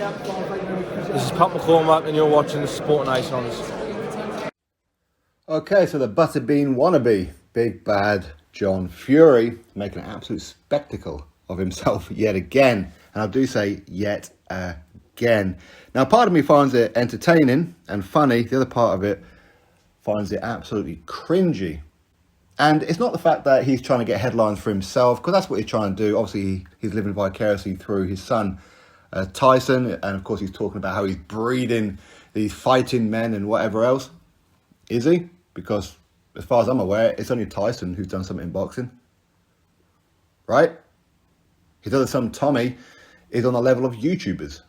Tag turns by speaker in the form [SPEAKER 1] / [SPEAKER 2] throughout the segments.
[SPEAKER 1] This is Pat McCormack and you're watching the Sport Icons.
[SPEAKER 2] Okay, so the Butterbean wannabe, big bad John Fury, making an absolute spectacle of himself yet again. And I do say yet again. Now, part of me finds it entertaining and funny. The other part of it finds it absolutely cringy. And it's not the fact that he's trying to get headlines for himself, because that's what he's trying to do. Obviously, he's living vicariously through his son, Tyson. And of course, he's talking about how he's breeding these fighting men and whatever else. Is he? Because as far as I'm aware, it's only Tyson who's done something in boxing. Right? His other son, Tommy, is on the level of YouTubers.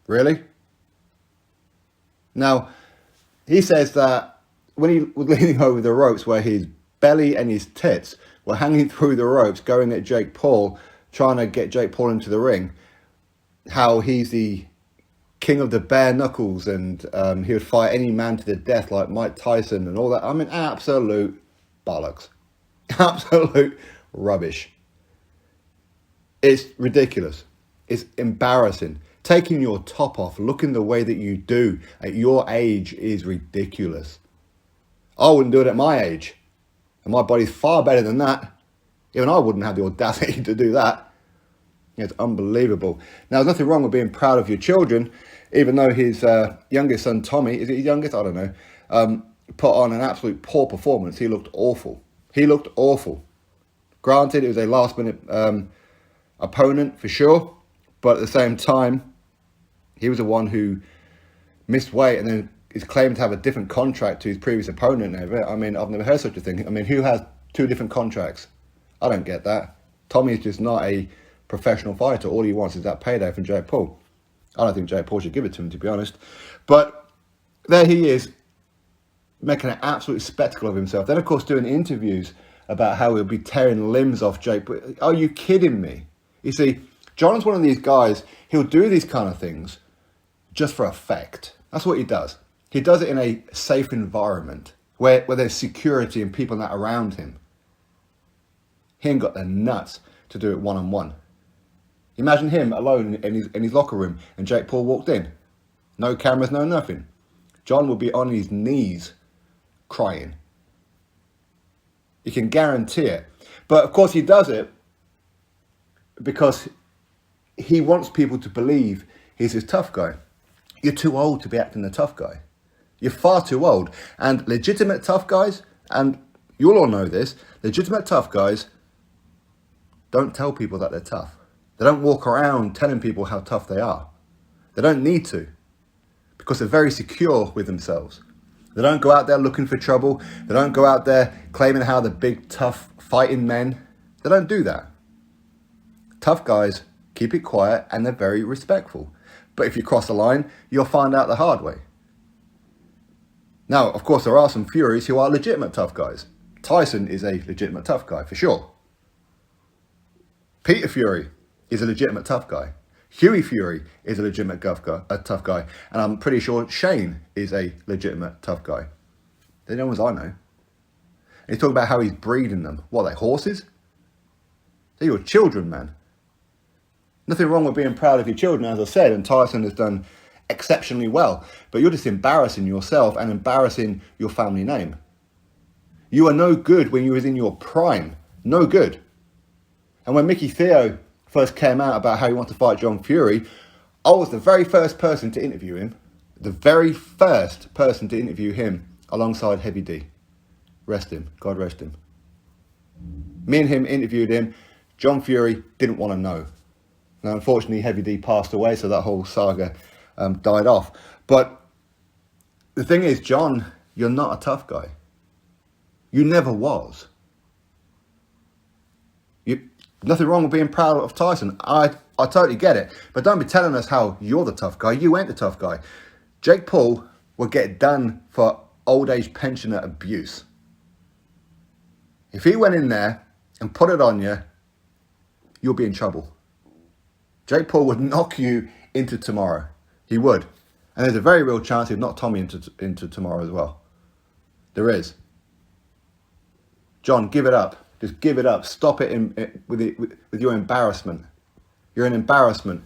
[SPEAKER 2] Really? Now, he says that when he was leaning over the ropes, where his belly and his tits were hanging through the ropes, going at Jake Paul, trying to get Jake Paul into the ring, how he's the king of the bare knuckles and he would fight any man to the death like Mike Tyson and all that. I mean, absolute bollocks. Absolute rubbish. It's ridiculous. It's embarrassing. Taking your top off, looking the way that you do at your age is ridiculous. I wouldn't do it at my age. And my body's far better than that. Even I wouldn't have the audacity to do that. It's unbelievable. Now, there's nothing wrong with being proud of your children, even though his youngest son, Tommy, is it his youngest? I don't know, put on an absolute poor performance. He looked awful. He looked awful. Granted, it was a last-minute opponent for sure, but at the same time, he was the one who missed weight and then is claiming to have a different contract to his previous opponent. I mean, I've never heard such a thing. I mean, who has two different contracts? I don't get that. Tommy is just not a professional fighter. All he wants is that payday from Jake Paul. I don't think Jake Paul should give it to him, to be honest. But there he is, making an absolute spectacle of himself. Then, of course, doing interviews about how he'll be tearing limbs off Jake. Are you kidding me? You see, John's one of these guys, he'll do these kind of things just for effect. That's what he does. He does it in a safe environment where there's security and people that around him. He ain't got the nuts to do it one-on-one. Imagine him alone in his locker room and Jake Paul walked in. No cameras, no nothing. John will be on his knees crying. You can guarantee it. But of course he does it because he wants people to believe he's this tough guy. You're too old to be acting the tough guy. You're far too old. And legitimate tough guys, and you'll all know this, legitimate tough guys don't tell people that they're tough. They don't walk around telling people how tough they are. They don't need to, because they're very secure with themselves. They don't go out there looking for trouble. They don't go out there claiming how they're big, tough, fighting men. They don't do that. Tough guys keep it quiet and they're very respectful. But if you cross the line, you'll find out the hard way. Now, of course, there are some Furies who are legitimate tough guys. Tyson is a legitimate tough guy, for sure. Peter Fury is a legitimate tough guy. Huey Fury is a legitimate tough guy. And I'm pretty sure Shane is a legitimate tough guy. They're the ones I know. And he's talking about how he's breeding them. What, are they horses? They're your children, man. Nothing wrong with being proud of your children, as I said, and Tyson has done exceptionally well. But you're just embarrassing yourself and embarrassing your family name. You are no good when you was in your prime. No good. And when Mickey Theo first came out about how he wants to fight John Fury, I was the very first person to interview him. The very first person to interview him alongside Heavy D. Rest him. God rest him. Me and him interviewed him. John Fury didn't want to know. Now, unfortunately, Heavy D passed away, so that whole saga died off. But the thing is, John, you're not a tough guy. You never was. Nothing wrong with being proud of Tyson. I totally get it. But don't be telling us how you're the tough guy. You ain't the tough guy. Jake Paul will get done for old age pensioner abuse. If he went in there and put it on you, you'll be in trouble. Jake Paul would knock you into tomorrow. He would. And there's a very real chance he'd knock Tommy into tomorrow as well. There is. John, give it up. Just give it up. Stop it with your embarrassment. You're an embarrassment.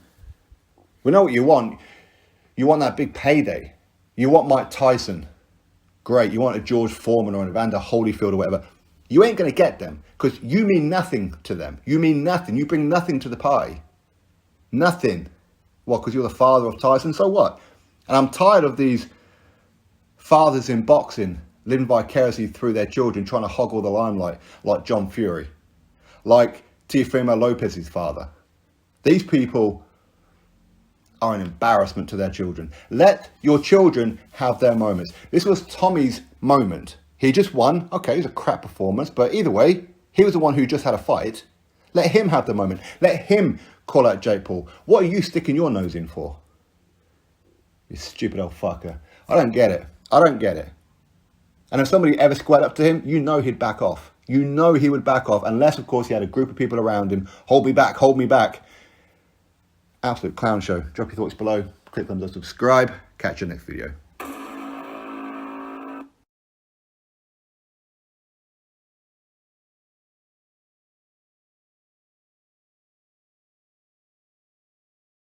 [SPEAKER 2] We know what you want. You want that big payday. You want Mike Tyson. Great. You want a George Foreman or an Evander Holyfield or whatever. You ain't going to get them because you mean nothing to them. You mean nothing. You bring nothing to the party. Nothing. What, because you're the father of Tyson? So what? And I'm tired of these fathers in boxing living vicariously through their children, trying to hog all the limelight, like John Fury, like Teofimo Lopez's father. These people are an embarrassment to their children. Let your children have their moments. This was Tommy's moment. He just won. Okay, it was a crap performance, but either way, he was the one who just had a fight. Let him have the moment. Let him call out Jake Paul. What are you sticking your nose in for? You stupid old fucker. I don't get it. I don't get it. And if somebody ever squared up to him, you know he'd back off. You know he would back off, unless, of course, he had a group of people around him. Hold me back, hold me back. Absolute clown show. Drop your thoughts below. Click thumbs up, subscribe. Catch you next video.